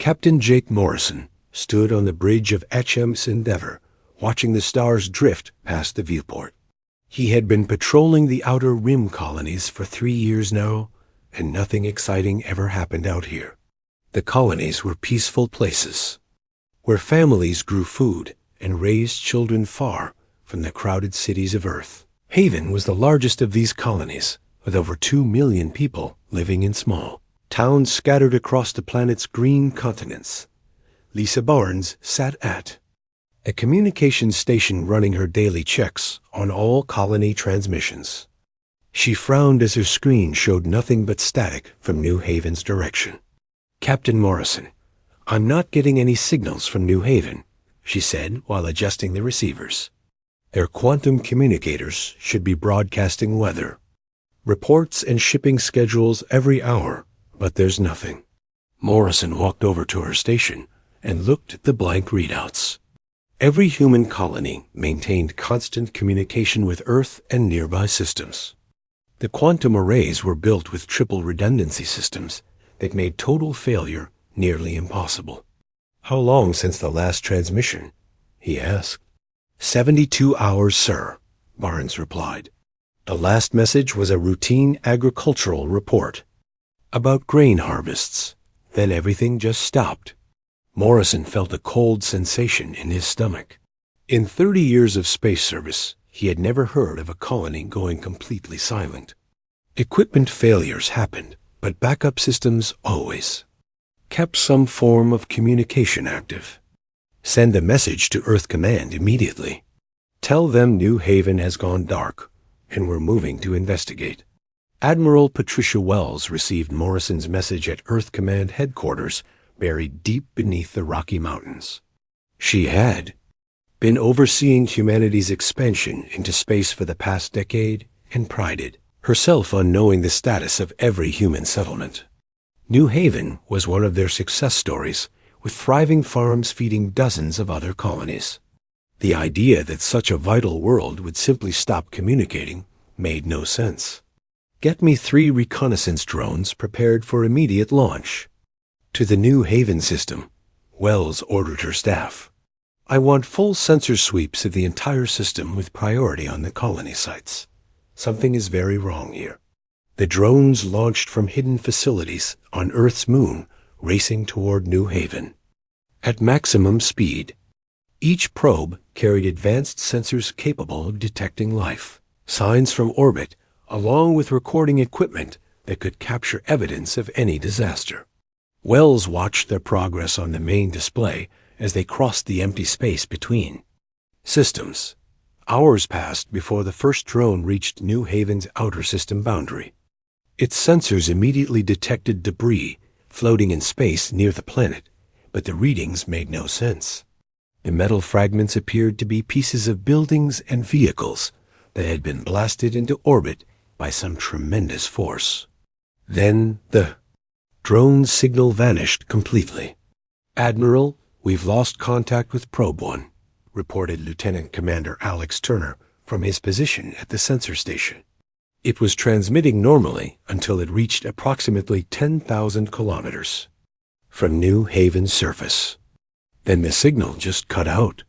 Captain Jake Morrison stood on the bridge of HMS Endeavour, watching the stars drift past the viewport. He had been patrolling the outer rim colonies for 3 years now, and nothing exciting ever happened out here. The colonies were peaceful places, where families grew food and raised children far from the crowded cities of Earth. Haven was the largest of these colonies, with over 2 million people living in small towns scattered across the planet's green continents. Lisa Barnes sat at a communications station running her daily checks on all colony transmissions. She frowned as her screen showed nothing but static from New Haven's direction. "Captain Morrison, I'm not getting any signals from New Haven," she said while adjusting the receivers. "Their quantum communicators should be broadcasting weather reports and shipping schedules every hour, but there's nothing." Morrison walked over to her station and looked at the blank readouts. Every human colony maintained constant communication with Earth and nearby systems. The quantum arrays were built with triple redundancy systems that made total failure nearly impossible. "How long since the last transmission?" he asked. 72 hours, sir," Barnes replied. "The last message was a routine agricultural report about grain harvests. Then everything just stopped." Morrison felt a cold sensation in his stomach. In 30 years of space service, he had never heard of a colony going completely silent. Equipment failures happened, but backup systems always kept some form of communication active. "Send a message to Earth Command immediately. Tell them New Haven has gone dark, and we're moving to investigate." Admiral Patricia Wells received Morrison's message at Earth Command headquarters, buried deep beneath the Rocky Mountains. She had been overseeing humanity's expansion into space for the past decade and prided herself on knowing the status of every human settlement. New Haven was one of their success stories, with thriving farms feeding dozens of other colonies. The idea that such a vital world would simply stop communicating made no sense. "Get me 3 reconnaissance drones prepared for immediate launch." To the New Haven system, Wells ordered her staff. "I want full sensor sweeps of the entire system with priority on the colony sites. Something is very wrong here." The drones launched from hidden facilities on Earth's moon, racing toward New Haven at maximum speed. Each probe carried advanced sensors capable of detecting life, signs from orbit, along with recording equipment that could capture evidence of any disaster. Wells watched their progress on the main display as they crossed the empty space between systems. Hours passed before the first drone reached New Haven's outer system boundary. Its sensors immediately detected debris floating in space near the planet, but the readings made no sense. The metal fragments appeared to be pieces of buildings and vehicles that had been blasted into orbit by some tremendous force. Then the drone signal vanished completely. "Admiral, we've lost contact with Probe 1, reported Lieutenant Commander Alex Turner from his position at the sensor station. It was transmitting normally until it reached approximately 10,000 kilometers from New Haven's surface. Then the signal just cut out."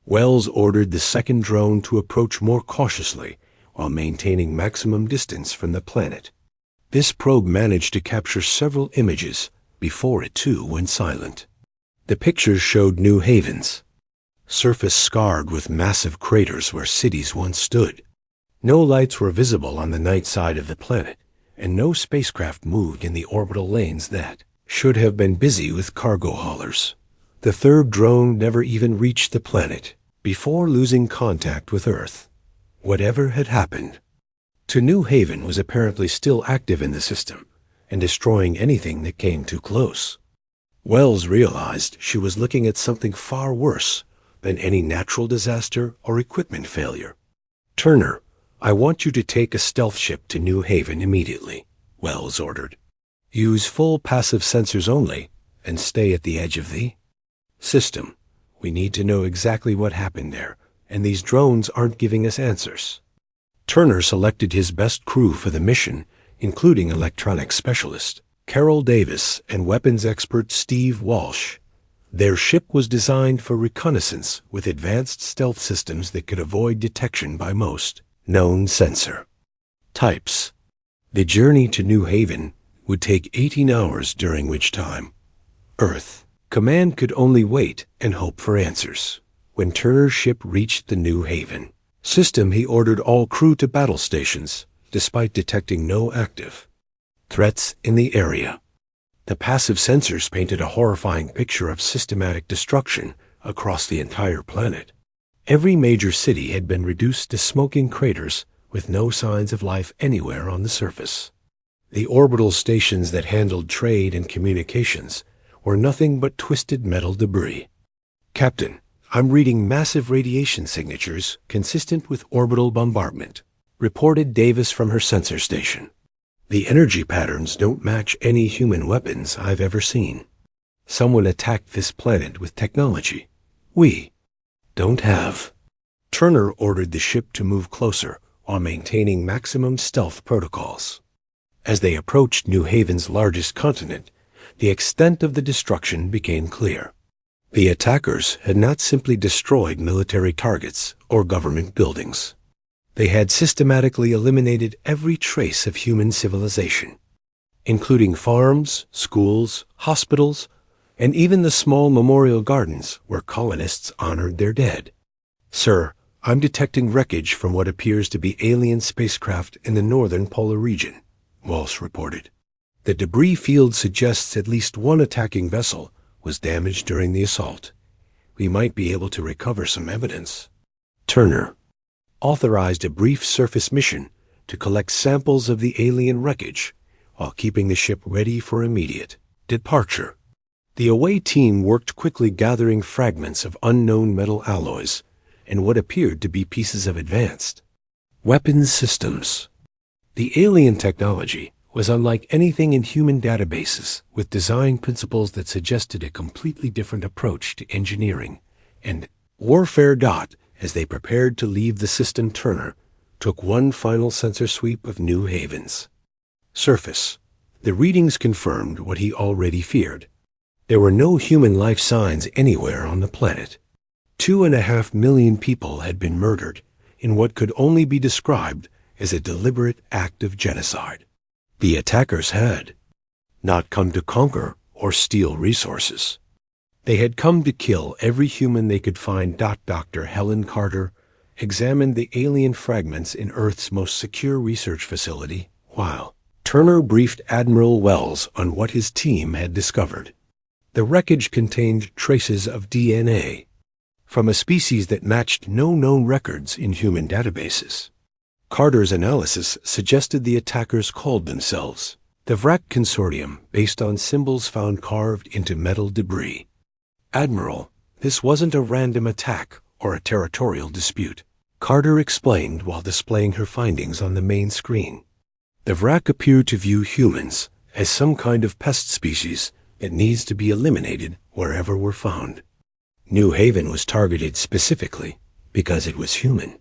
Wells ordered the second drone to approach more cautiously while maintaining maximum distance from the planet. This probe managed to capture several images before it too went silent. The pictures showed New Haven's surface scarred with massive craters where cities once stood. No lights were visible on the night side of the planet, and no spacecraft moved in the orbital lanes that should have been busy with cargo haulers. The third drone never even reached the planet before losing contact with Earth. Whatever had happened to New Haven was apparently still active in the system and destroying anything that came too close. Wells realized she was looking at something far worse than any natural disaster or equipment failure. "Turner, I want you to take a stealth ship to New Haven immediately," Wells ordered. "Use full passive sensors only and stay at the edge of the system. We need to know exactly what happened there, and these drones aren't giving us answers." Turner selected his best crew for the mission, including electronics specialist Carol Davis and weapons expert Steve Walsh. Their ship was designed for reconnaissance with advanced stealth systems that could avoid detection by most known sensor types. The journey to New Haven would take 18 hours, during which time Earth Command could only wait and hope for answers. When Turner's ship reached the New Haven system, he ordered all crew to battle stations, despite detecting no active threats in the area. The passive sensors painted a horrifying picture of systematic destruction across the entire planet. Every major city had been reduced to smoking craters with no signs of life anywhere on the surface. The orbital stations that handled trade and communications were nothing but twisted metal debris. "Captain, I'm reading massive radiation signatures consistent with orbital bombardment," reported Davis from her sensor station. "The energy patterns don't match any human weapons I've ever seen. Someone attacked this planet with technology we don't have." Turner ordered the ship to move closer while maintaining maximum stealth protocols. As they approached New Haven's largest continent, the extent of the destruction became clear. The attackers had not simply destroyed military targets or government buildings. They had systematically eliminated every trace of human civilization, including farms, schools, hospitals, and even the small memorial gardens where colonists honored their dead. "Sir, I'm detecting wreckage from what appears to be alien spacecraft in the northern polar region," Walsh reported. "The debris field suggests at least one attacking vessel was damaged during the assault. We might be able to recover some evidence." Turner authorized a brief surface mission to collect samples of the alien wreckage while keeping the ship ready for immediate departure. The away team worked quickly, gathering fragments of unknown metal alloys and what appeared to be pieces of advanced weapons systems. The alien technology was unlike anything in human databases, with design principles that suggested a completely different approach to engineering and warfare. As they prepared to leave the system, Turner took one final sensor sweep of New Haven's surface. The readings confirmed what he already feared. There were no human life signs anywhere on the planet. 2.5 million people had been murdered in what could only be described as a deliberate act of genocide. The attackers had not come to conquer or steal resources. They had come to kill every human they could find. Dr. Helen Carter examined the alien fragments in Earth's most secure research facility, while Turner briefed Admiral Wells on what his team had discovered. The wreckage contained traces of DNA from a species that matched no known records in human databases. Carter's analysis suggested the attackers called themselves the Vrak Consortium, based on symbols found carved into metal debris. "Admiral, this wasn't a random attack or a territorial dispute," Carter explained while displaying her findings on the main screen. "The Vrak appear to view humans as some kind of pest species that needs to be eliminated wherever we're found. New Haven was targeted specifically because it was human."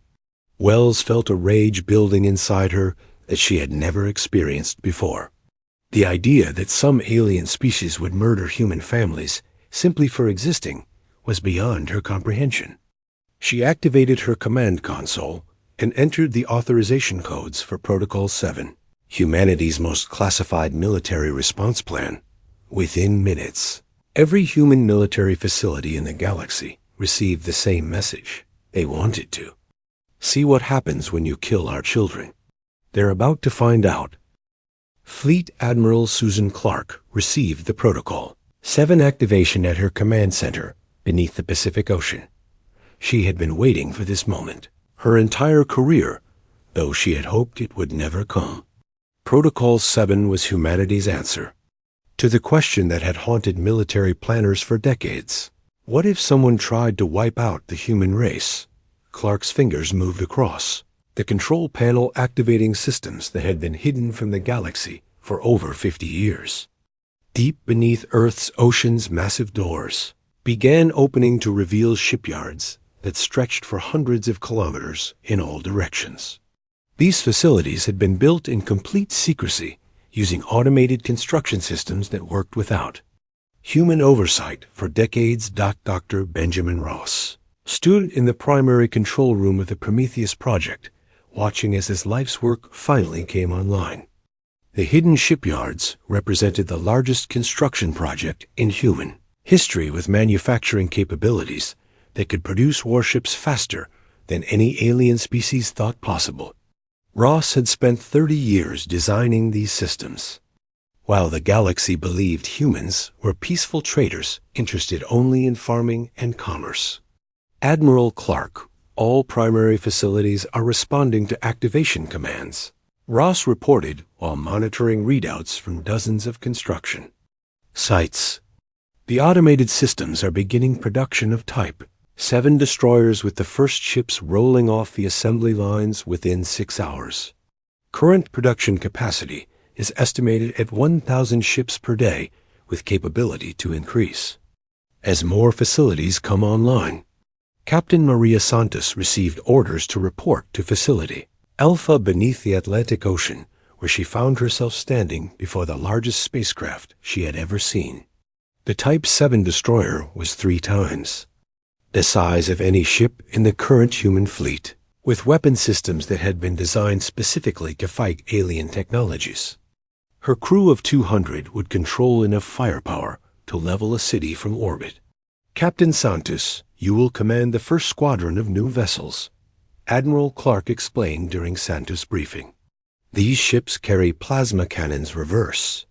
Wells felt a rage building inside her that she had never experienced before. The idea that some alien species would murder human families simply for existing was beyond her comprehension. She activated her command console and entered the authorization codes for Protocol 7, humanity's most classified military response plan. Within minutes, every human military facility in the galaxy received the same message. They wanted to see what happens when you kill our children. They're about to find out. Fleet Admiral Susan Clark received the Protocol 7 activation at her command center beneath the Pacific Ocean. She had been waiting for this moment her entire career, though she had hoped it would never come. Protocol 7 was humanity's answer to the question that had haunted military planners for decades. What if someone tried to wipe out the human race? Clark's fingers moved across the control panel, activating systems that had been hidden from the galaxy for over 50 years. Deep beneath Earth's ocean's massive doors began opening to reveal shipyards that stretched for hundreds of kilometers in all directions. These facilities had been built in complete secrecy using automated construction systems that worked without human oversight for decades. Dr. Benjamin Ross stood in the primary control room of the Prometheus project, watching as his life's work finally came online. The hidden shipyards represented the largest construction project in human history, with manufacturing capabilities that could produce warships faster than any alien species thought possible. Ross had spent 30 years designing these systems, while the galaxy believed humans were peaceful traders interested only in farming and commerce. Admiral Clark, all primary facilities are responding to activation commands, Ross reported while monitoring readouts from dozens of construction sites. The automated systems are beginning production of Type 7 destroyers, with the first ships rolling off the assembly lines within 6 hours. Current production capacity is estimated at 1,000 ships per day, with capability to increase as more facilities come online. Captain Maria Santos received orders to report to Facility Alpha beneath the Atlantic Ocean, where she found herself standing before the largest spacecraft she had ever seen. The Type 7 destroyer was 3 times the size of any ship in the current human fleet, with weapon systems that had been designed specifically to fight alien technologies. Her crew of 200 would control enough firepower to level a city from orbit. Captain Santos, you will command the first squadron of new vessels, Admiral Clark explained during Santos' briefing. These ships carry plasma cannons reverse,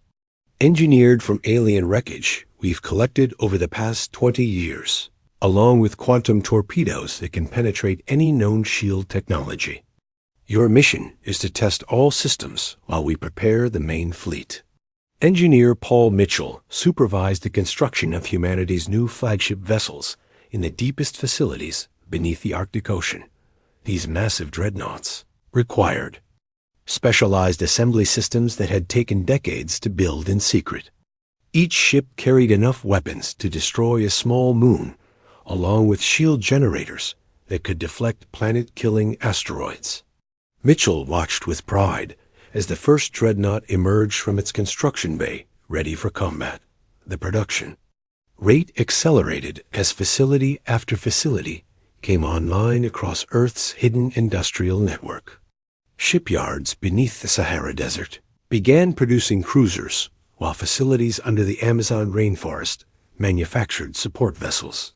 engineered from alien wreckage we've collected over the past 20 years, along with quantum torpedoes that can penetrate any known shield technology. Your mission is to test all systems while we prepare the main fleet. Engineer Paul Mitchell supervised the construction of humanity's new flagship vessels in the deepest facilities beneath the Arctic Ocean. These massive dreadnoughts required specialized assembly systems that had taken decades to build in secret. Each ship carried enough weapons to destroy a small moon, along with shield generators that could deflect planet-killing asteroids. Mitchell watched with pride as the first dreadnought emerged from its construction bay, ready for combat. The production rate accelerated as facility after facility came online across Earth's hidden industrial network. Shipyards beneath the Sahara Desert began producing cruisers, while facilities under the Amazon rainforest manufactured support vessels.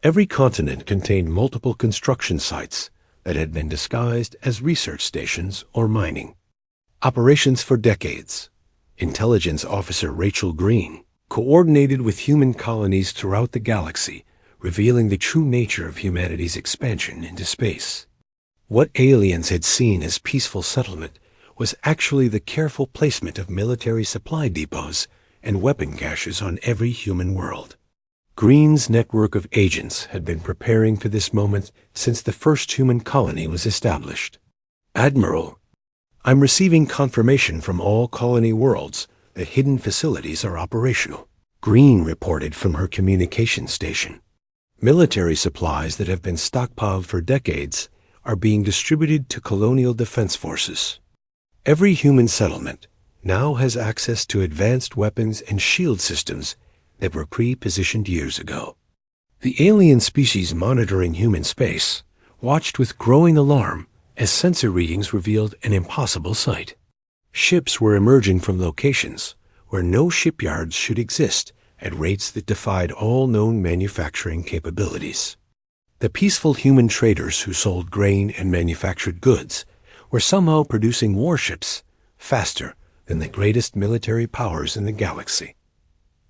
Every continent contained multiple construction sites that had been disguised as research stations or mining operations for decades. Intelligence Officer Rachel Green coordinated with human colonies throughout the galaxy, revealing the true nature of humanity's expansion into space. What aliens had seen as peaceful settlement was actually the careful placement of military supply depots and weapon caches on every human world. Green's network of agents had been preparing for this moment since the first human colony was established. Admiral, I'm receiving confirmation from all colony worlds that hidden facilities are operational, Green reported from her communication station. Military supplies that have been stockpiled for decades are being distributed to colonial defense forces. Every human settlement now has access to advanced weapons and shield systems that were pre-positioned years ago. The alien species monitoring human space watched with growing alarm as sensor readings revealed an impossible sight. Ships were emerging from locations where no shipyards should exist at rates that defied all known manufacturing capabilities. The peaceful human traders who sold grain and manufactured goods were somehow producing warships faster than the greatest military powers in the galaxy.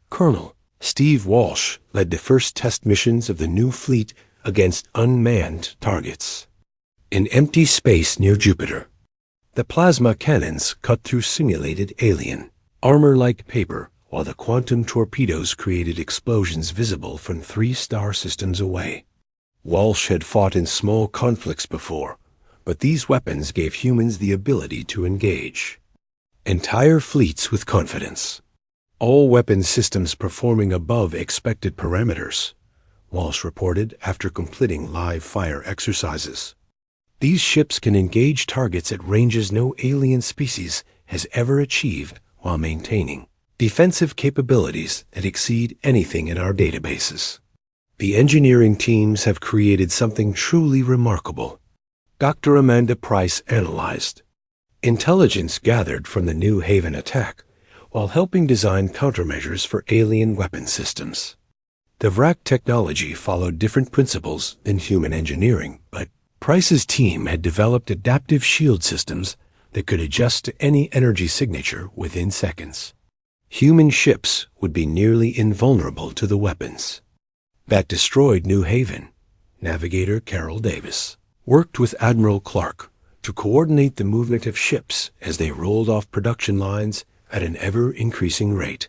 Colonel Steve Walsh led the first test missions of the new fleet against unmanned targets. In empty space near Jupiter, the plasma cannons cut through simulated alien armor-like paper, while the quantum torpedoes created explosions visible from 3 star systems away. Walsh had fought in small conflicts before, but these weapons gave humans the ability to engage entire fleets with confidence. All weapon systems performing above expected parameters, Walsh reported after completing live fire exercises. These ships can engage targets at ranges no alien species has ever achieved while maintaining defensive capabilities that exceed anything in our databases. The engineering teams have created something truly remarkable. Dr. Amanda Price analyzed intelligence gathered from the New Haven attack while helping design countermeasures for alien weapon systems. The VRAC technology followed different principles than human engineering, but Price's team had developed adaptive shield systems that could adjust to any energy signature within seconds. Human ships would be nearly invulnerable to the weapons that destroyed New Haven. Navigator Carol Davis worked with Admiral Clark to coordinate the movement of ships as they rolled off production lines at an ever-increasing rate.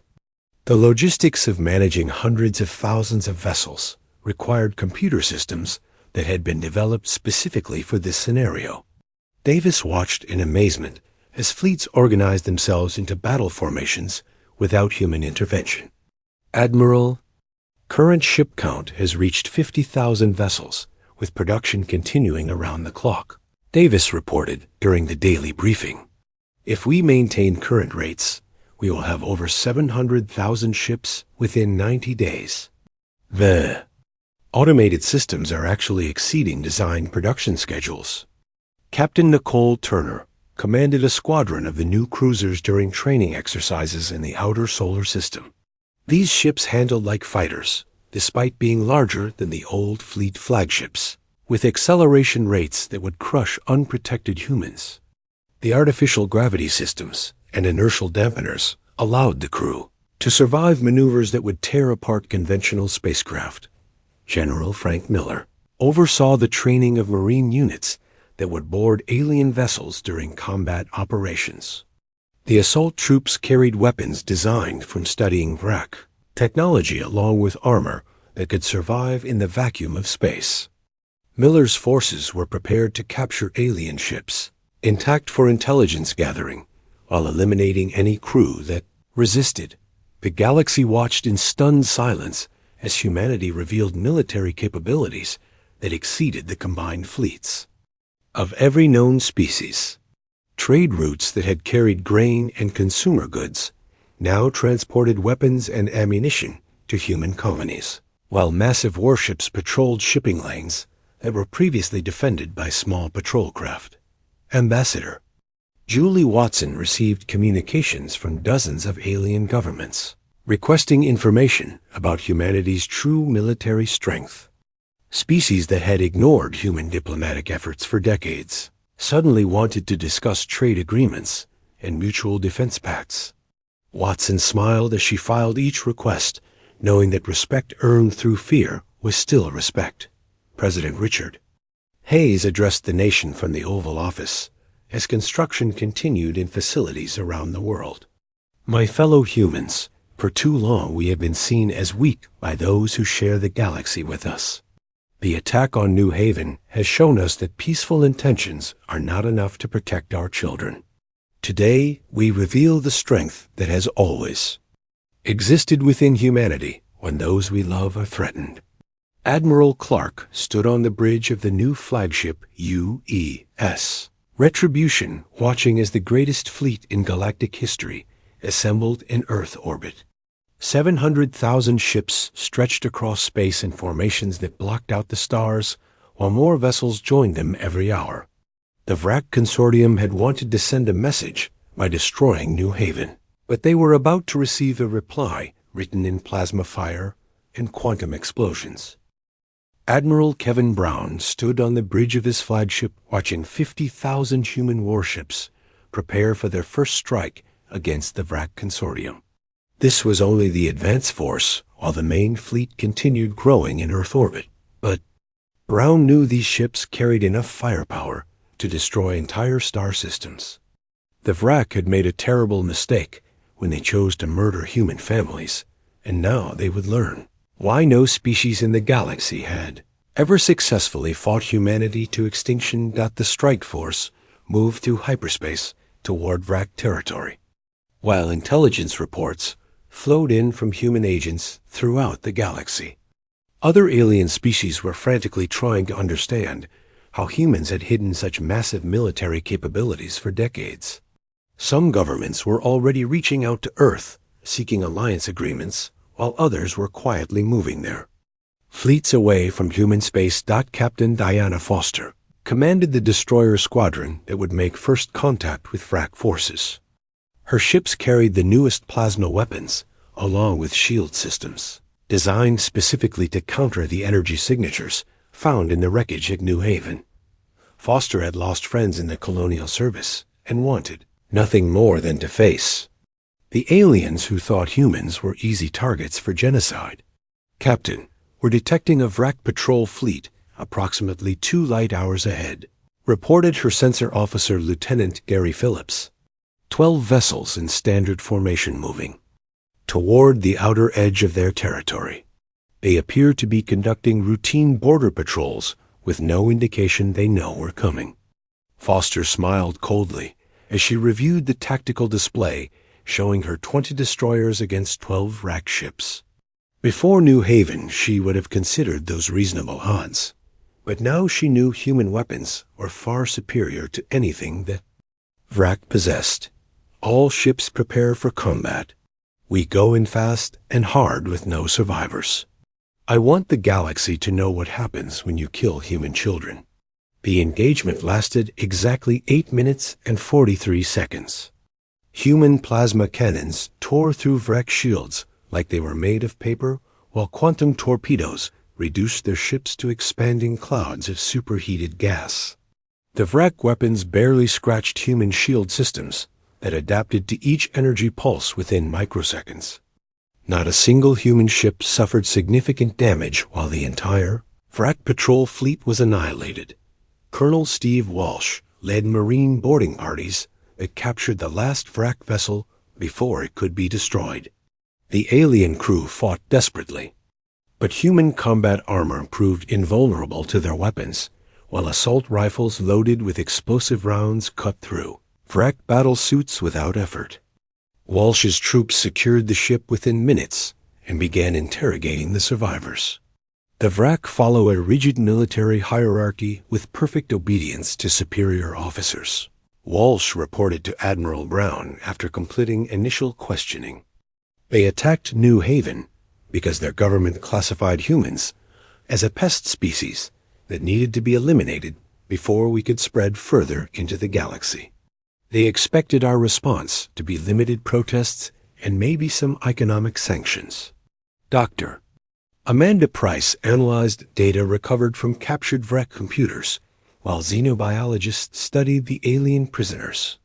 The logistics of managing hundreds of thousands of vessels required computer systems that had been developed specifically for this scenario. Davis watched in amazement as fleets organized themselves into battle formations without human intervention. Admiral, current ship count has reached 50,000 vessels, with production continuing around the clock, Davis reported during the daily briefing. If we maintain current rates, we will have over 700,000 ships within 90 days. The automated systems are actually exceeding design production schedules. Captain Nicole Turner commanded a squadron of the new cruisers during training exercises in the outer solar system. These ships handled like fighters, despite being larger than the old fleet flagships, with acceleration rates that would crush unprotected humans. The artificial gravity systems and inertial dampeners allowed the crew to survive maneuvers that would tear apart conventional spacecraft. General Frank Miller oversaw the training of Marine units that would board alien vessels during combat operations. The assault troops carried weapons designed from studying VRAC technology along with armor that could survive in the vacuum of space. Miller's forces were prepared to capture alien ships, intact for intelligence gathering, while eliminating any crew that resisted. The galaxy watched in stunned silence as humanity revealed military capabilities that exceeded the combined fleets of every known species. Trade routes that had carried grain and consumer goods now transported weapons and ammunition to human colonies, while massive warships patrolled shipping lanes that were previously defended by small patrol craft. Ambassador Julie Watson received communications from dozens of alien governments, requesting information about humanity's true military strength. Species that had ignored human diplomatic efforts for decades suddenly wanted to discuss trade agreements and mutual defense pacts. Watson smiled as she filed each request, knowing that respect earned through fear was still respect. President Richard Hayes addressed the nation from the Oval Office as construction continued in facilities around the world. My fellow humans, for too long we have been seen as weak by those who share the galaxy with us. The attack on New Haven has shown us that peaceful intentions are not enough to protect our children. Today, we reveal the strength that has always existed within humanity when those we love are threatened. Admiral Clark stood on the bridge of the new flagship UES Retribution, watching as the greatest fleet in galactic history assembled in Earth orbit. 700,000 ships stretched across space in formations that blocked out the stars, while more vessels joined them every hour. The VRAC Consortium had wanted to send a message by destroying New Haven, but they were about to receive a reply written in plasma fire and quantum explosions. Admiral Kevin Brown stood on the bridge of his flagship watching 50,000 human warships prepare for their first strike against the VRAC Consortium. This was only the advance force, while the main fleet continued growing in Earth orbit. But Brown knew these ships carried enough firepower to destroy entire star systems. The VRAC had made a terrible mistake when they chose to murder human families, and now they would learn why no species in the galaxy had ever successfully fought humanity to extinction. The strike force moved through hyperspace toward VRAC territory, while intelligence reports flowed in from human agents throughout the galaxy. Other alien species were frantically trying to understand how humans had hidden such massive military capabilities for decades. Some governments were already reaching out to Earth, seeking alliance agreements, while others were quietly moving there. Fleets away from human space. Captain Diana Foster commanded the destroyer squadron that would make first contact with Vrak forces. Her ships carried the newest plasma weapons, along with shield systems, designed specifically to counter the energy signatures found in the wreckage at New Haven. Foster had lost friends in the colonial service and wanted nothing more than to face the aliens who thought humans were easy targets for genocide. Captain, we're detecting a Vrak patrol fleet approximately 2 light hours ahead, reported her sensor officer Lieutenant Gary Phillips. 12 vessels in standard formation moving toward the outer edge of their territory. They appear to be conducting routine border patrols with no indication they know we're coming. Foster smiled coldly as she reviewed the tactical display showing her 20 destroyers against 12 Vrak ships. Before New Haven, she would have considered those reasonable odds, but now she knew human weapons were far superior to anything that Vrak possessed. All ships prepare for combat. We go in fast and hard with no survivors. I want the galaxy to know what happens when you kill human children. The engagement lasted exactly 8 minutes and 43 seconds. Human plasma cannons tore through Vrak shields like they were made of paper, while quantum torpedoes reduced their ships to expanding clouds of superheated gas. The Vrak weapons barely scratched human shield systems that adapted to each energy pulse within microseconds. Not a single human ship suffered significant damage while the entire Vrak patrol fleet was annihilated. Colonel Steve Walsh led Marine boarding parties that captured the last Vrak vessel before it could be destroyed. The alien crew fought desperately, but human combat armor proved invulnerable to their weapons, while assault rifles loaded with explosive rounds cut through Vrak battle suits without effort. Walsh's troops secured the ship within minutes and began interrogating the survivors. The Vrak follow a rigid military hierarchy with perfect obedience to superior officers. Walsh reported to Admiral Brown after completing initial questioning. They attacked New Haven because their government classified humans as a pest species that needed to be eliminated before we could spread further into the galaxy. They expected our response to be limited protests and maybe some economic sanctions. Dr. Amanda Price analyzed data recovered from captured Vrak computers, while xenobiologists studied the alien prisoners.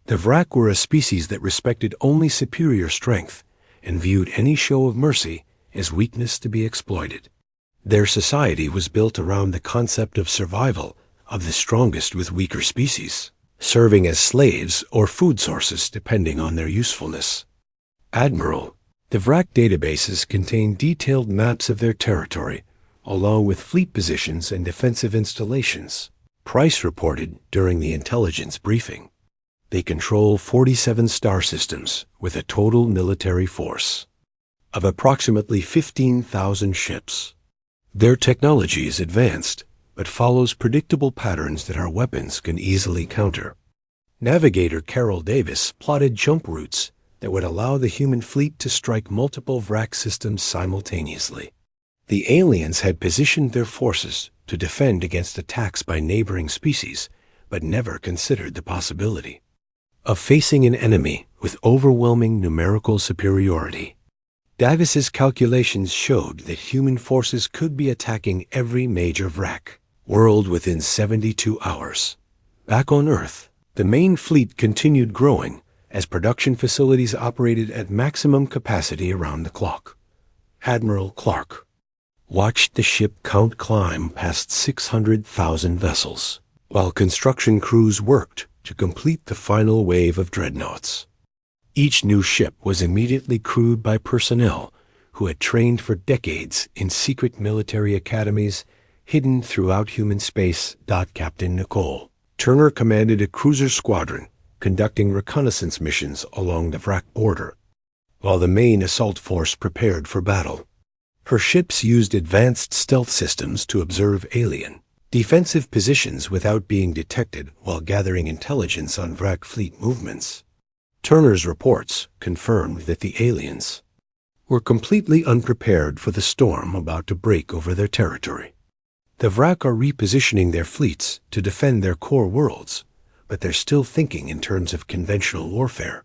The Vrak were a species that respected only superior strength and viewed any show of mercy as weakness to be exploited. Their society was built around the concept of survival of the strongest with weaker species, serving as slaves or food sources depending on their usefulness. Admiral, the Vrak databases contain detailed maps of their territory, along with fleet positions and defensive installations, Price reported during the intelligence briefing. They control 47 star systems with a total military force of approximately 15,000 ships. Their technology is advanced, but follows predictable patterns that our weapons can easily counter. Navigator Carol Davis plotted jump routes that would allow the human fleet to strike multiple Vrak systems simultaneously. The aliens had positioned their forces to defend against attacks by neighboring species, but never considered the possibility of facing an enemy with overwhelming numerical superiority. Davis's calculations showed that human forces could be attacking every major Vrak world within 72 hours. Back on Earth, the main fleet continued growing as production facilities operated at maximum capacity around the clock. Admiral Clark watched the ship count climb past 600,000 vessels, while construction crews worked to complete the final wave of dreadnoughts. Each new ship was immediately crewed by personnel who had trained for decades in secret military academies hidden throughout human space. Captain Nicole Turner commanded a cruiser squadron conducting reconnaissance missions along the Vrak border, while the main assault force prepared for battle. Her ships used advanced stealth systems to observe alien defensive positions without being detected while gathering intelligence on Vrak fleet movements. Turner's reports confirmed that the aliens were completely unprepared for the storm about to break over their territory. The Vrak are repositioning their fleets to defend their core worlds, but they're still thinking in terms of conventional warfare,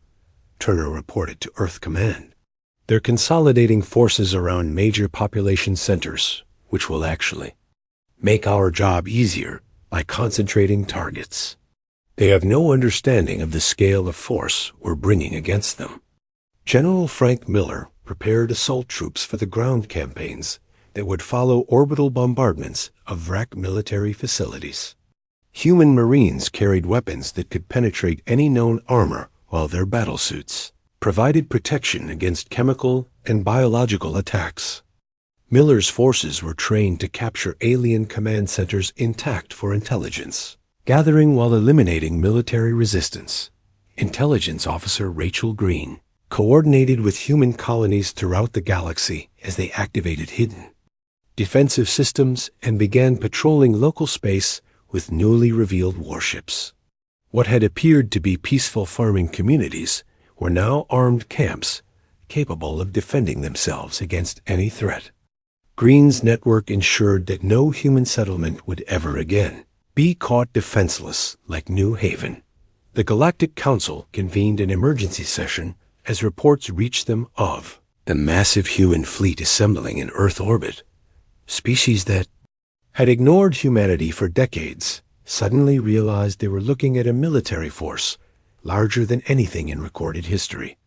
Turner reported to Earth Command. They're consolidating forces around major population centers, which will actually make our job easier by concentrating targets. They have no understanding of the scale of force we're bringing against them. General Frank Miller prepared assault troops for the ground campaigns that would follow orbital bombardments of Vrak military facilities. Human Marines carried weapons that could penetrate any known armor, while their battlesuits provided protection against chemical and biological attacks. Miller's forces were trained to capture alien command centers intact for intelligence gathering while eliminating military resistance. Intelligence Officer Rachel Green coordinated with human colonies throughout the galaxy as they activated hidden defensive systems and began patrolling local space with newly revealed warships. What had appeared to be peaceful farming communities were now armed camps capable of defending themselves against any threat. Green's network ensured that no human settlement would ever again be caught defenseless like New Haven. The Galactic Council convened an emergency session as reports reached them of the massive human fleet assembling in Earth orbit. Species that had ignored humanity for decades suddenly realized they were looking at a military force larger than anything in recorded history.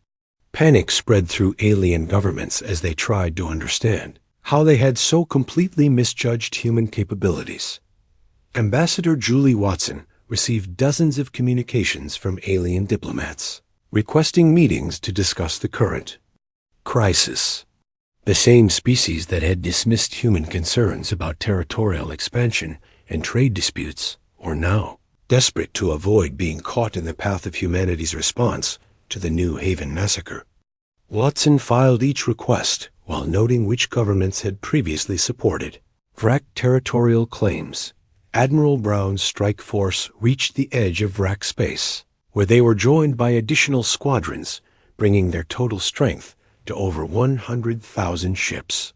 Panic spread through alien governments as they tried to understand how they had so completely misjudged human capabilities. Ambassador Julie Watson received dozens of communications from alien diplomats requesting meetings to discuss the current crisis. The same species that had dismissed human concerns about territorial expansion and trade disputes were now desperate to avoid being caught in the path of humanity's response to the New Haven massacre. Watson filed each request while noting which governments had previously supported Vrak territorial claims. Admiral Brown's strike force reached the edge of Vrak space, where they were joined by additional squadrons, bringing their total strength to over 100,000 ships.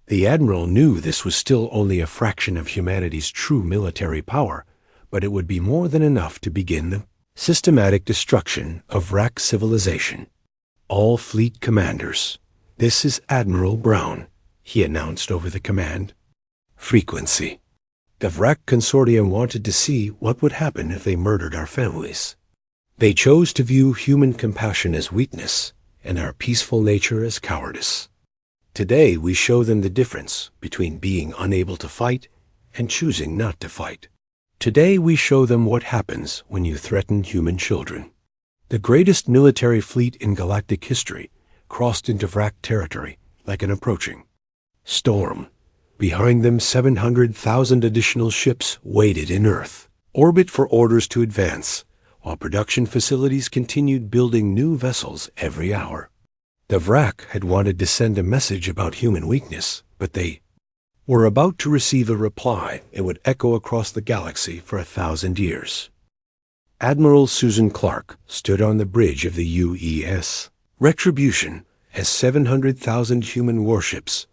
The Admiral knew this was still only a fraction of humanity's true military power, but it would be more than enough to begin the systematic destruction of Vrak civilization. All fleet commanders, this is Admiral Brown, he announced over the command frequency. The Vrak Consortium wanted to see what would happen if they murdered our families. They chose to view human compassion as weakness and our peaceful nature as cowardice. Today we show them the difference between being unable to fight and choosing not to fight. Today we show them what happens when you threaten human children. The greatest military fleet in galactic history crossed into Vrak territory like an approaching storm. Behind them, 700,000 additional ships waited in Earth orbit for orders to advance, while production facilities continued building new vessels every hour. The Vrak had wanted to send a message about human weakness, but they were about to receive a reply that would echo across the galaxy for 1,000 years. Admiral Susan Clark stood on the bridge of the UES Retribution as 700,000 human warships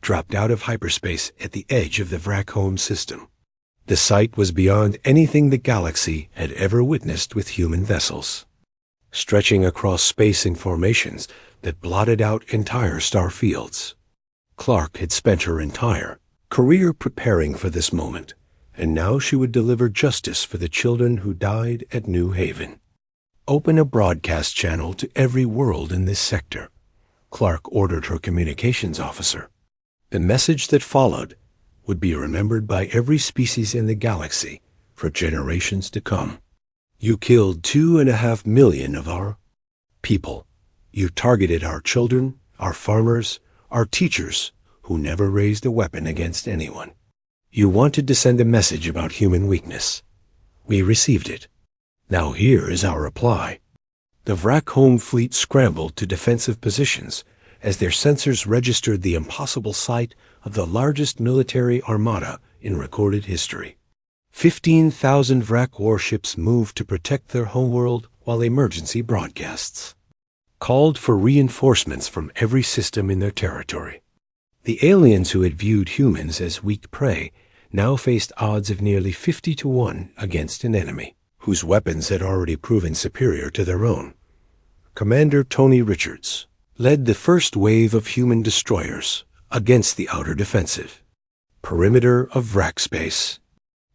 dropped out of hyperspace at the edge of the Vrak home system. The sight was beyond anything the galaxy had ever witnessed with human vessels, stretching across space in formations that blotted out entire star fields. Clark had spent her entire career preparing for this moment, and now she would deliver justice for the children who died at New Haven. Open a broadcast channel to every world in this sector, Clark ordered her communications officer. The message that followed would be remembered by every species in the galaxy for generations to come. You killed 2.5 million of our people. You targeted our children, our farmers, our teachers, who never raised a weapon against anyone. You wanted to send a message about human weakness. We received it. Now here is our reply. The Vrak home fleet scrambled to defensive positions as their sensors registered the impossible sight of the largest military armada in recorded history. 15,000 Vrak warships moved to protect their homeworld while emergency broadcasts called for reinforcements from every system in their territory. The aliens who had viewed humans as weak prey now faced odds of nearly 50-1 against an enemy whose weapons had already proven superior to their own. Commander Tony Richards led the first wave of human destroyers against the outer defensive perimeter of Vrak space.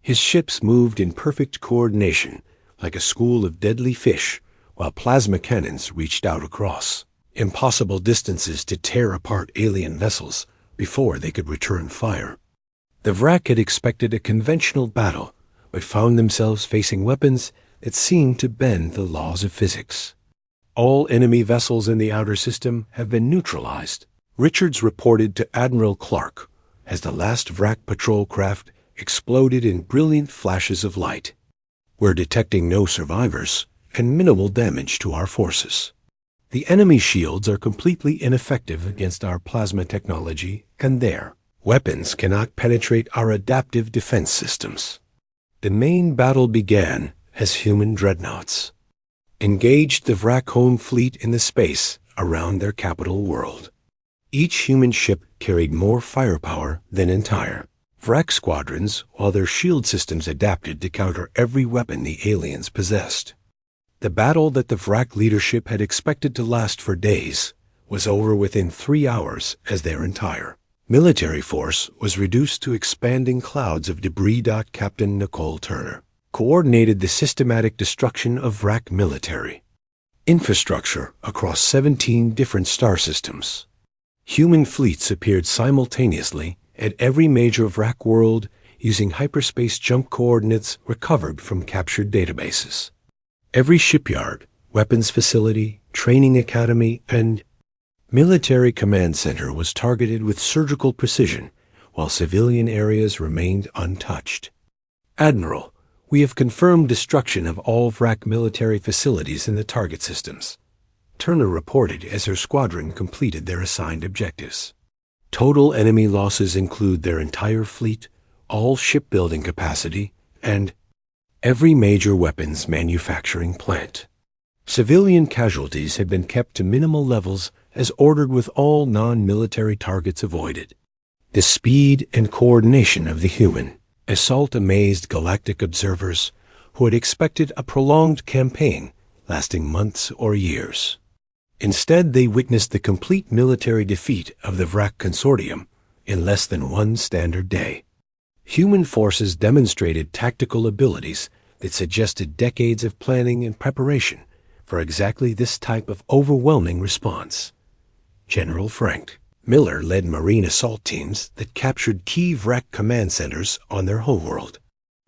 His ships moved in perfect coordination like a school of deadly fish, while plasma cannons reached out across impossible distances to tear apart alien vessels before they could return fire. The Vrak had expected a conventional battle, but found themselves facing weapons that seemed to bend the laws of physics. All enemy vessels in the outer system have been neutralized, Richards reported to Admiral Clark as the last Vrak patrol craft exploded in brilliant flashes of light. We're detecting no survivors and minimal damage to our forces. The enemy shields are completely ineffective against our plasma technology, and their weapons cannot penetrate our adaptive defense systems. The main battle began as human dreadnoughts engaged the Vrak home fleet in the space around their capital world. Each human ship carried more firepower than entire Vrak squadrons, while their shield systems adapted to counter every weapon the aliens possessed. The battle that the Vrak leadership had expected to last for days was over within 3 hours as their entire military force was reduced to expanding clouds of debris. Captain Nicole Turner coordinated the systematic destruction of Vrak military infrastructure across 17 different star systems. Human fleets appeared simultaneously at every major Vrak world using hyperspace jump coordinates recovered from captured databases. Every shipyard, weapons facility, training academy, and military command center was targeted with surgical precision, while civilian areas remained untouched. Admiral, we have confirmed destruction of all Vrak military facilities in the target systems, Turner reported as her squadron completed their assigned objectives. Total enemy losses include their entire fleet, all shipbuilding capacity, and every major weapons manufacturing plant. Civilian casualties had been kept to minimal levels as ordered, with all non-military targets avoided. The speed and coordination of the human assault amazed galactic observers who had expected a prolonged campaign lasting months or years. Instead, they witnessed the complete military defeat of the Vrak Consortium in less than one standard day. Human forces demonstrated tactical abilities that suggested decades of planning and preparation for exactly this type of overwhelming response. General Frank Miller led Marine assault teams that captured key Vrak command centers on their homeworld.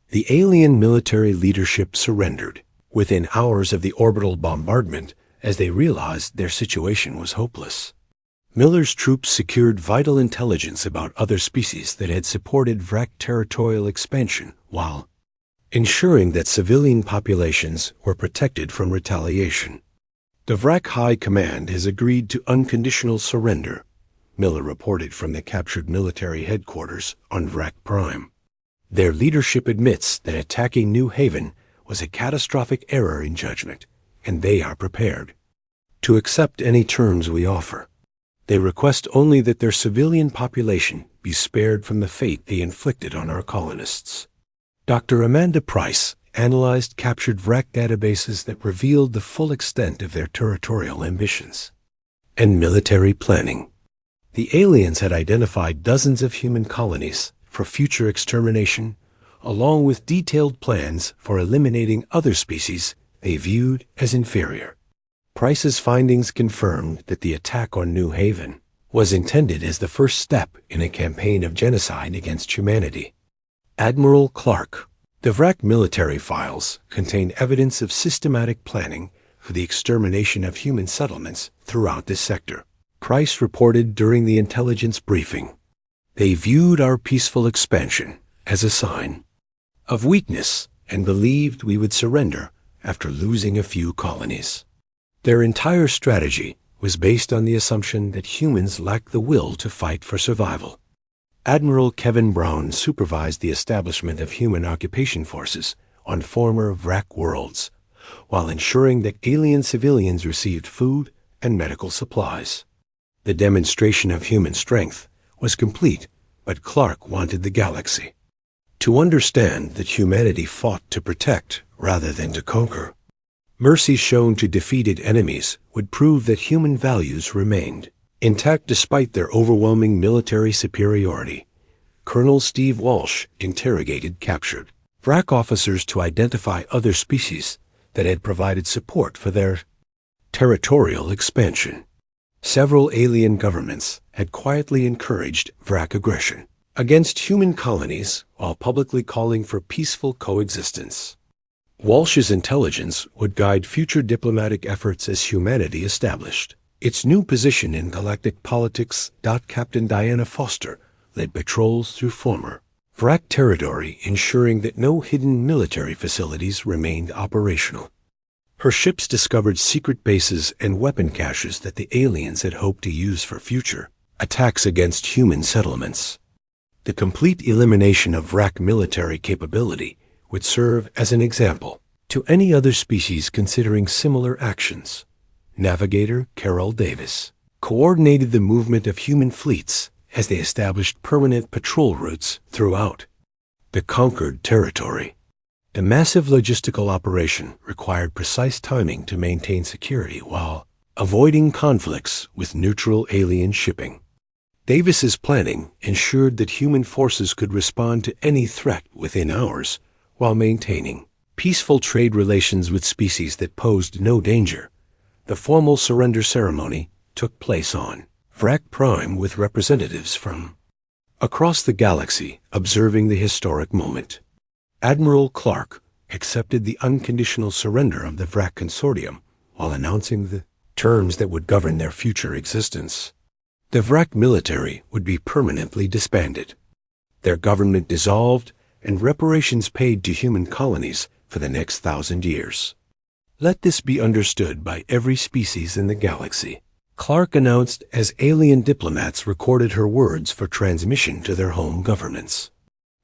The alien military leadership surrendered within hours of the orbital bombardment as they realized their situation was hopeless. Miller's troops secured vital intelligence about other species that had supported Vrak territorial expansion while ensuring that civilian populations were protected from retaliation. The Vrak High Command has agreed to unconditional surrender, Miller reported from the captured military headquarters on Vrak Prime. Their leadership admits that attacking New Haven was a catastrophic error in judgment, and they are prepared to accept any terms we offer. They request only that their civilian population be spared from the fate they inflicted on our colonists. Dr. Amanda Price analyzed captured Vrak databases that revealed the full extent of their territorial ambitions and military planning. The aliens had identified dozens of human colonies for future extermination, along with detailed plans for eliminating other species they viewed as inferior. Price's findings confirmed that the attack on New Haven was intended as the first step in a campaign of genocide against humanity. Admiral Clark, the Vrak military files contain evidence of systematic planning for the extermination of human settlements throughout this sector, Price reported during the intelligence briefing. They viewed our peaceful expansion as a sign of weakness and believed we would surrender after losing a few colonies. Their entire strategy was based on the assumption that humans lack the will to fight for survival. Admiral Kevin Brown supervised the establishment of human occupation forces on former Vrak worlds, while ensuring that alien civilians received food and medical supplies. The demonstration of human strength was complete, but Clark wanted the galaxy to understand that humanity fought to protect rather than to conquer. Mercy shown to defeated enemies would prove that human values remained intact despite their overwhelming military superiority. Colonel Steve Walsh interrogated captured VRAC officers to identify other species that had provided support for their territorial expansion. Several alien governments had quietly encouraged VRAC aggression against human colonies while publicly calling for peaceful coexistence. Walsh's intelligence would guide future diplomatic efforts as humanity established its new position in galactic politics. Captain Diana Foster led patrols through former VRAC territory, ensuring that no hidden military facilities remained operational. Her ships discovered secret bases and weapon caches that the aliens had hoped to use for future attacks against human settlements. The complete elimination of VRAC military capability would serve as an example to any other species considering similar actions. Navigator Carol Davis coordinated the movement of human fleets as they established permanent patrol routes throughout the conquered territory. The massive logistical operation required precise timing to maintain security while avoiding conflicts with neutral alien shipping. Davis's planning ensured that human forces could respond to any threat within hours while maintaining peaceful trade relations with species that posed no danger. The formal surrender ceremony took place on VRAC Prime with representatives from across the galaxy observing the historic moment. Admiral Clark accepted the unconditional surrender of the VRAC Consortium while announcing the terms that would govern their future existence. The VRAC military would be permanently disbanded, their government dissolved, and reparations paid to human colonies for the next 1,000 years. Let this be understood by every species in the galaxy, Clark announced as alien diplomats recorded her words for transmission to their home governments.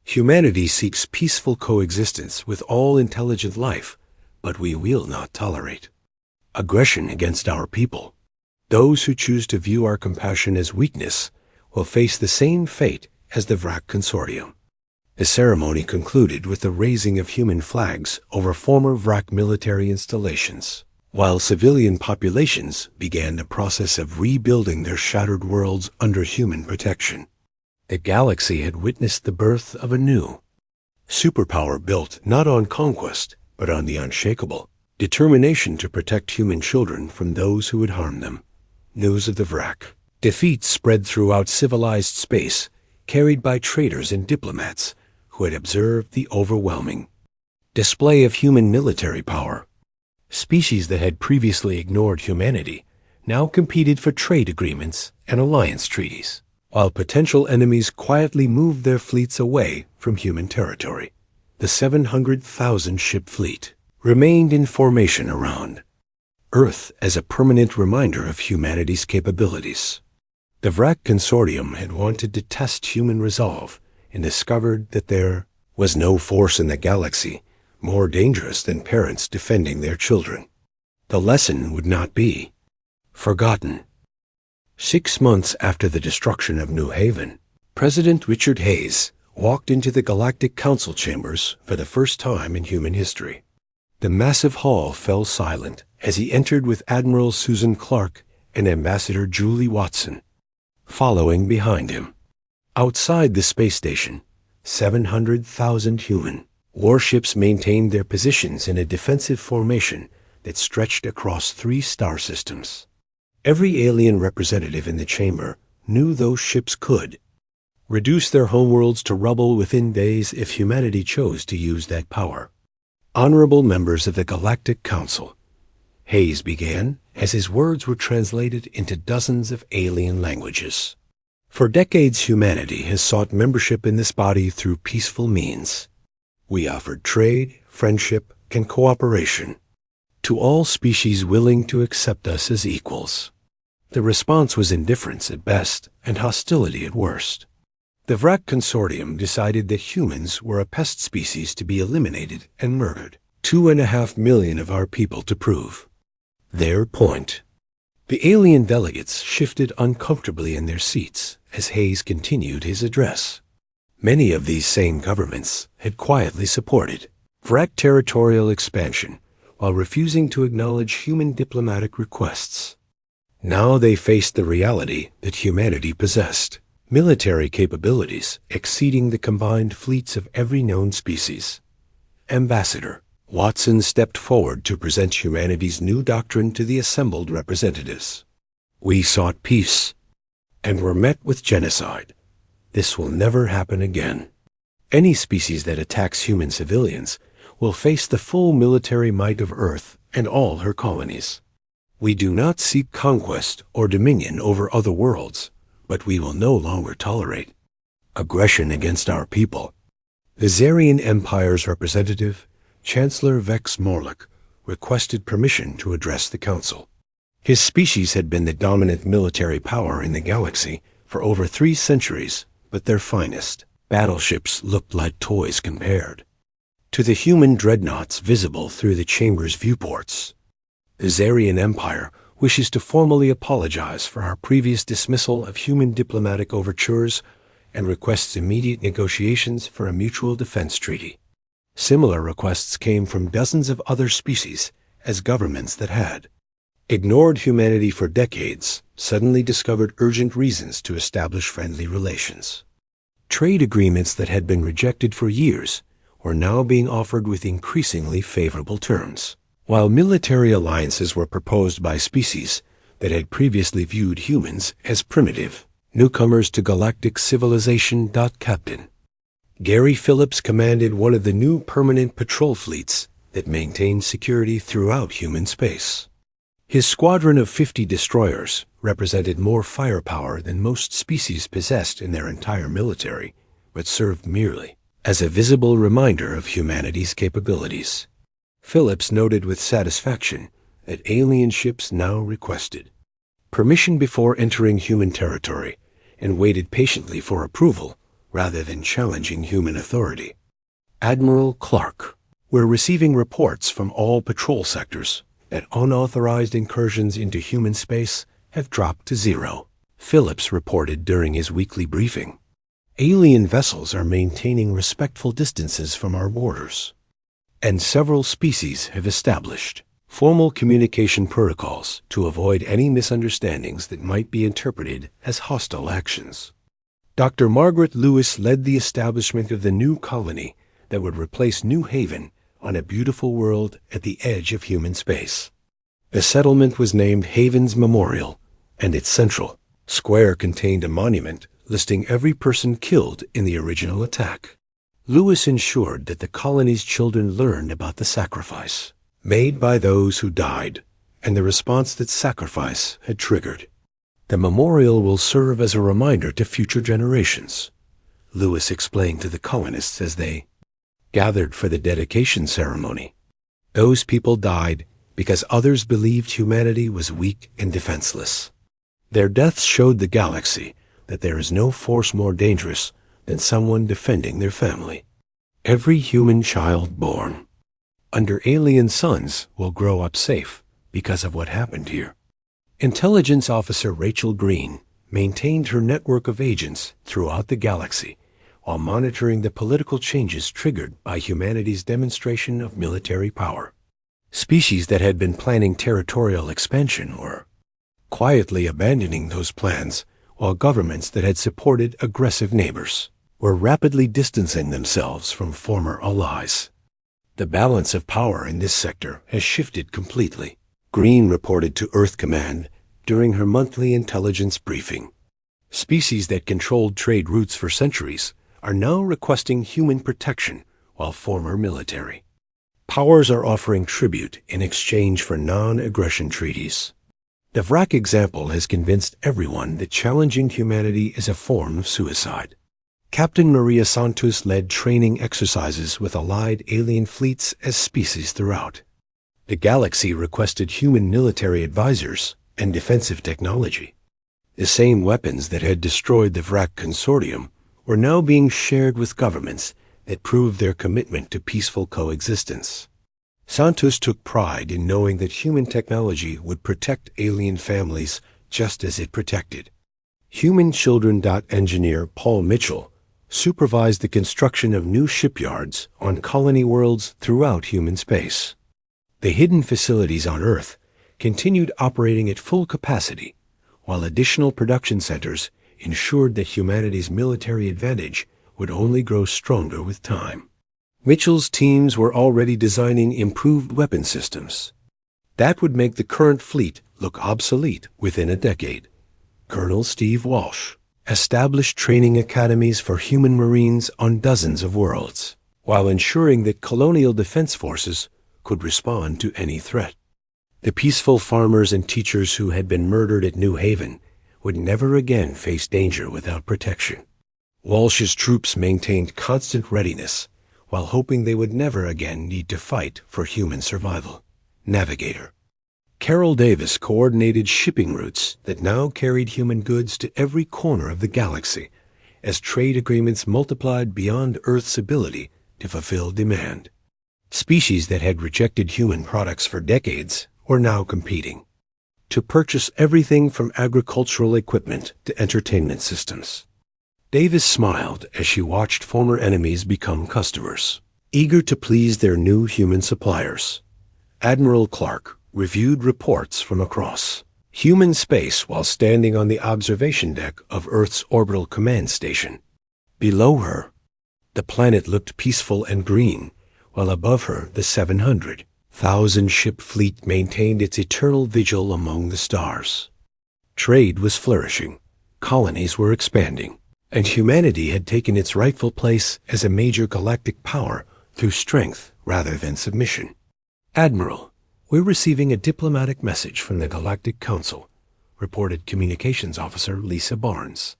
Humanity seeks peaceful coexistence with all intelligent life, but we will not tolerate aggression against our people. Those who choose to view our compassion as weakness will face the same fate as the VRAC Consortium. The ceremony concluded with the raising of human flags over former VRAC military installations, while civilian populations began the process of rebuilding their shattered worlds under human protection. The galaxy had witnessed the birth of a new superpower built not on conquest, but on the unshakable determination to protect human children from those who would harm them. News of the VRAC defeat spread throughout civilized space, carried by traders and diplomats who had observed the overwhelming display of human military power. Species that had previously ignored humanity now competed for trade agreements and alliance treaties, while potential enemies quietly moved their fleets away from human territory. The 700,000 ship fleet remained in formation around Earth as a permanent reminder of humanity's capabilities. The VRAC Consortium had wanted to test human resolve and discovered that there was no force in the galaxy more dangerous than parents defending their children. The lesson would not be forgotten. 6 months after the destruction of New Haven, President Richard Hayes walked into the Galactic Council chambers for the first time in human history. The massive hall fell silent as he entered with Admiral Susan Clark and Ambassador Julie Watson following behind him. Outside the space station, 700,000 human warships maintained their positions in a defensive formation that stretched across 3 star systems. Every alien representative in the chamber knew those ships could reduce their homeworlds to rubble within days if humanity chose to use that power. Honorable members of the Galactic Council, Hayes began as his words were translated into dozens of alien languages. For decades, humanity has sought membership in this body through peaceful means. We offered trade, friendship, and cooperation to all species willing to accept us as equals. The response was indifference at best and hostility at worst. The VRAC Consortium decided that humans were a pest species to be eliminated and murdered. 2.5 million of our people to prove their point. The alien delegates shifted uncomfortably in their seats as Hayes continued his address. Many of these same governments had quietly supported Vrak territorial expansion while refusing to acknowledge human diplomatic requests. Now they faced the reality that humanity possessed military capabilities exceeding the combined fleets of every known species. Ambassador Watson stepped forward to present humanity's new doctrine to the assembled representatives. We sought peace and were met with genocide. This will never happen again. Any species that attacks human civilians will face the full military might of Earth and all her colonies. We do not seek conquest or dominion over other worlds, but we will no longer tolerate aggression against our people. The Zarian Empire's representative, Chancellor Vex Morlock, requested permission to address the Council. His species had been the dominant military power in the galaxy for over 3 centuries, but their finest battleships looked like toys compared to the human dreadnoughts visible through the chamber's viewports. The Zarian Empire wishes to formally apologize for our previous dismissal of human diplomatic overtures and requests immediate negotiations for a mutual defense treaty. Similar requests came from dozens of other species as governments that had ignored humanity for decades suddenly discovered urgent reasons to establish friendly relations. Trade agreements that had been rejected for years were now being offered with increasingly favorable terms, while military alliances were proposed by species that had previously viewed humans as primitive newcomers to galactic civilization. Captain Gary Phillips commanded one of the new permanent patrol fleets that maintained security throughout human space. His squadron of 50 destroyers represented more firepower than most species possessed in their entire military, but served merely as a visible reminder of humanity's capabilities. Phillips noted with satisfaction that alien ships now requested permission before entering human territory and waited patiently for approval rather than challenging human authority. Admiral Clark, we're receiving reports from all patrol sectors that unauthorized incursions into human space have dropped to 0, Phillips reported during his weekly briefing. Alien vessels are maintaining respectful distances from our borders, and several species have established formal communication protocols to avoid any misunderstandings that might be interpreted as hostile actions. Dr. Margaret Lewis led the establishment of the new colony that would replace New Haven on a beautiful world at the edge of human space. The settlement was named Haven's Memorial, and its central square contained a monument listing every person killed in the original attack. Lewis ensured that the colony's children learned about the sacrifice made by those who died and the response that sacrifice had triggered. The memorial will serve as a reminder to future generations, Lewis explained to the colonists as they gathered for the dedication ceremony. Those people died because others believed humanity was weak and defenseless. Their deaths showed the galaxy that there is no force more dangerous than someone defending their family. Every human child born under alien suns will grow up safe because of what happened here. Intelligence Officer Rachel Green maintained her network of agents throughout the galaxy while monitoring the political changes triggered by humanity's demonstration of military power. Species that had been planning territorial expansion were quietly abandoning those plans, while governments that had supported aggressive neighbors were rapidly distancing themselves from former allies. The balance of power in this sector has shifted completely, Green reported to Earth Command during her monthly intelligence briefing. Species that controlled trade routes for centuries are now requesting human protection while former military powers are offering tribute in exchange for non-aggression treaties. The Vrak example has convinced everyone that challenging humanity is a form of suicide. Captain Maria Santos led training exercises with allied alien fleets as species throughout. The galaxy requested human military advisors and defensive technology. The same weapons that had destroyed the Vrak Consortium were now being shared with governments that proved their commitment to peaceful coexistence. Santos took pride in knowing that human technology would protect alien families just as it protected. Human Children. Engineer Paul Mitchell supervised the construction of new shipyards on colony worlds throughout human space. The hidden facilities on Earth continued operating at full capacity, while additional production centers ensured that humanity's military advantage would only grow stronger with time. Mitchell's teams were already designing improved weapon systems that would make the current fleet look obsolete within a decade. Colonel Steve Walsh established training academies for human Marines on dozens of worlds, while ensuring that colonial defense forces could respond to any threat. The peaceful farmers and teachers who had been murdered at New Haven would never again face danger without protection. Walsh's troops maintained constant readiness, while hoping they would never again need to fight for human survival. Navigator Carol Davis coordinated shipping routes that now carried human goods to every corner of the galaxy, as trade agreements multiplied beyond Earth's ability to fulfill demand. Species that had rejected human products for decades were now competing to purchase everything from agricultural equipment to entertainment systems. Davis smiled as she watched former enemies become customers, eager to please their new human suppliers. Admiral Clark reviewed reports from across human space while standing on the observation deck of Earth's orbital command station. Below her, the planet looked peaceful and green, while above her the 700,000-ship fleet maintained its eternal vigil among the stars. Trade was flourishing, colonies were expanding, and humanity had taken its rightful place as a major galactic power through strength rather than submission. Admiral, we're receiving a diplomatic message from the Galactic Council, reported Communications Officer Lisa Barnes.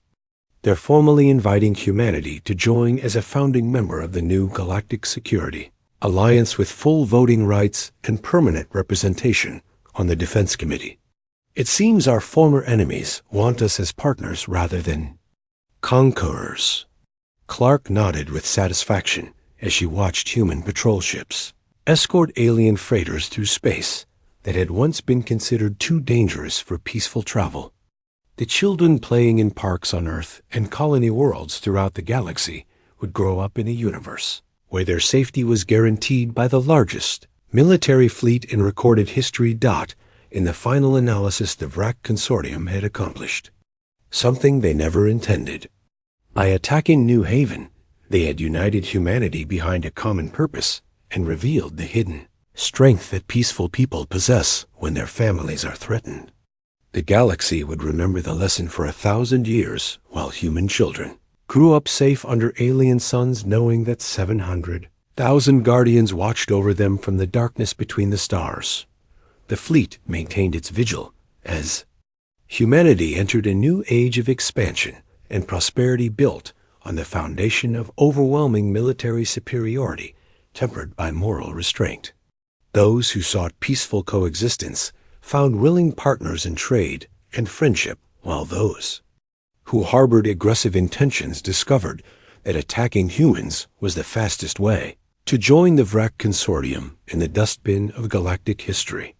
They're formally inviting humanity to join as a founding member of the new Galactic Security Alliance with full voting rights and permanent representation on the Defense Committee. It seems our former enemies want us as partners rather than conquerors. Clark nodded with satisfaction as she watched human patrol ships escort alien freighters through space that had once been considered too dangerous for peaceful travel. The children playing in parks on Earth and colony worlds throughout the galaxy would grow up in a universe where their safety was guaranteed by the largest military fleet in recorded history. In the final analysis the VRAC Consortium had accomplished something they never intended. By attacking New Haven, they had united humanity behind a common purpose and revealed the hidden strength that peaceful people possess when their families are threatened. The galaxy would remember the lesson for 1,000 years, while human children grew up safe under alien suns, knowing that 700,000 guardians watched over them from the darkness between the stars. The fleet maintained its vigil as humanity entered a new age of expansion and prosperity built on the foundation of overwhelming military superiority tempered by moral restraint. Those who sought peaceful coexistence found willing partners in trade and friendship, while those who harbored aggressive intentions discovered that attacking humans was the fastest way to join the VRAC Consortium in the dustbin of galactic history.